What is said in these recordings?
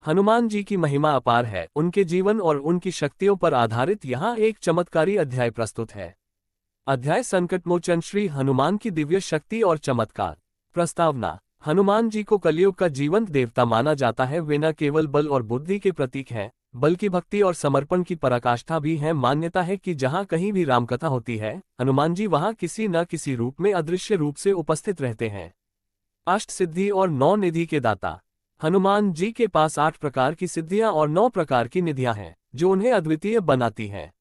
हनुमान जी की महिमा अपार है। उनके जीवन और उनकी शक्तियों पर आधारित यहाँ एक चमत्कारी अध्याय प्रस्तुत है। अध्याय संकटमोचन श्री हनुमान की दिव्य शक्ति और चमत्कार। प्रस्तावना। हनुमान जी को कलयुग का जीवंत देवता माना जाता है। वे न केवल बल और बुद्धि के प्रतीक हैं, बल्कि भक्ति और समर्पण की पराकाष्ठा भी है। मान्यता है कि जहाँ कहीं भी रामकथा होती है, हनुमान जी वहाँ किसी न किसी रूप में अदृश्य रूप से उपस्थित रहते हैं। अष्ट सिद्धि और 9 निधि के दाता। हनुमान जी के पास 8 प्रकार की सिद्धियां और 9 प्रकार की निधियां हैं, जो उन्हें अद्वितीय बनाती हैं।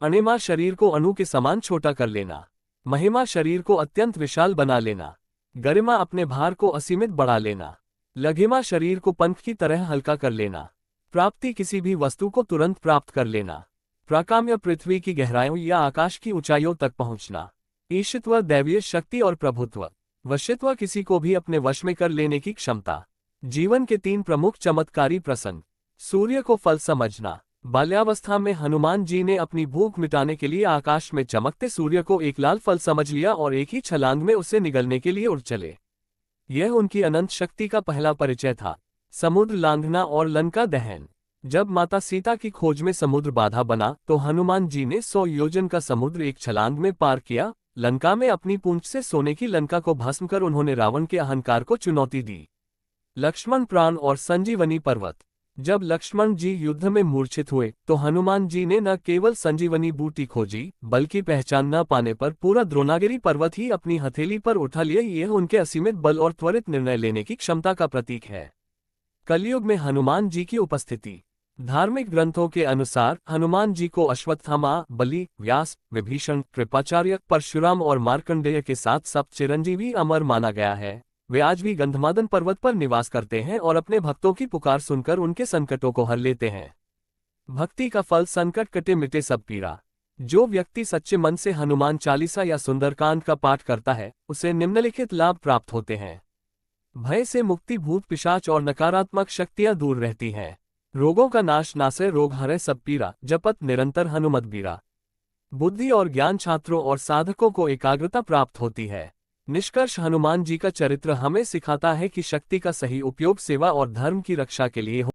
अणिमा शरीर को अणु के समान छोटा कर लेना। महिमा शरीर को अत्यंत विशाल बना लेना। गरिमा अपने भार को असीमित बढ़ा लेना। लघिमा शरीर को पंख की तरह हल्का कर लेना। प्राप्ति किसी भी वस्तु को तुरंत प्राप्त कर लेना। प्राकाम्य पृथ्वी की गहराइयों या आकाश की ऊंचाइयों तक पहुंचना। ईशित्व दैवीय शक्ति और प्रभुत्व। वशित्व किसी को भी अपने वश में कर लेने की क्षमता। जीवन के 3 प्रमुख चमत्कारी प्रसंग। सूर्य को फल समझना। बाल्यावस्था में हनुमान जी ने अपनी भूख मिटाने के लिए आकाश में चमकते सूर्य को एक लाल फल समझ लिया और एक ही छलांग में उसे निगलने के लिए उड़ चले। यह उनकी अनंत शक्ति का पहला परिचय था। समुद्र लांघना और लंका दहन। जब माता सीता की खोज में समुद्र बाधा बना, तो हनुमान जी ने 100 योजन का समुद्र एक छलांग में पार किया। लंका में अपनी पूंछ से सोने की लंका को भस्म कर उन्होंने रावण के अहंकार को चुनौती दी। लक्ष्मण प्राण और संजीवनी पर्वत। जब लक्ष्मण जी युद्ध में मूर्छित हुए, तो हनुमान जी ने न केवल संजीवनी बूटी खोजी, बल्कि पहचान न पाने पर पूरा द्रोणागिरी पर्वत ही अपनी हथेली पर उठा लिए। यह उनके असीमित बल और त्वरित निर्णय लेने की क्षमता का प्रतीक है। कलयुग में हनुमान जी की उपस्थिति। धार्मिक ग्रंथों के अनुसार हनुमान जी को अश्वत्थामा, बलि, व्यास, विभीषण, कृपाचार्य, परशुराम और मार्कंडेय के साथ सब चिरंजीवी अमर माना गया है। वे आज भी गंधमादन पर्वत पर निवास करते हैं और अपने भक्तों की पुकार सुनकर उनके संकटों को हर लेते हैं। भक्ति का फल संकट कटे मिटे सब पीड़ा। जो व्यक्ति सच्चे मन से हनुमान चालीसा या सुंदरकांड का पाठ करता है, उसे निम्नलिखित लाभ प्राप्त होते हैं। भय से मुक्ति, भूत पिशाच और नकारात्मक शक्तियां दूर रहती हैं। रोगों का नाश, नासे रोग हरे सब पीरा, जपत निरंतर हनुमत बीरा। बुद्धि और ज्ञान छात्रों और साधकों को एकाग्रता प्राप्त होती है। निष्कर्ष, हनुमान जी का चरित्र हमें सिखाता है कि शक्ति का सही उपयोग सेवा और धर्म की रक्षा के लिए हो।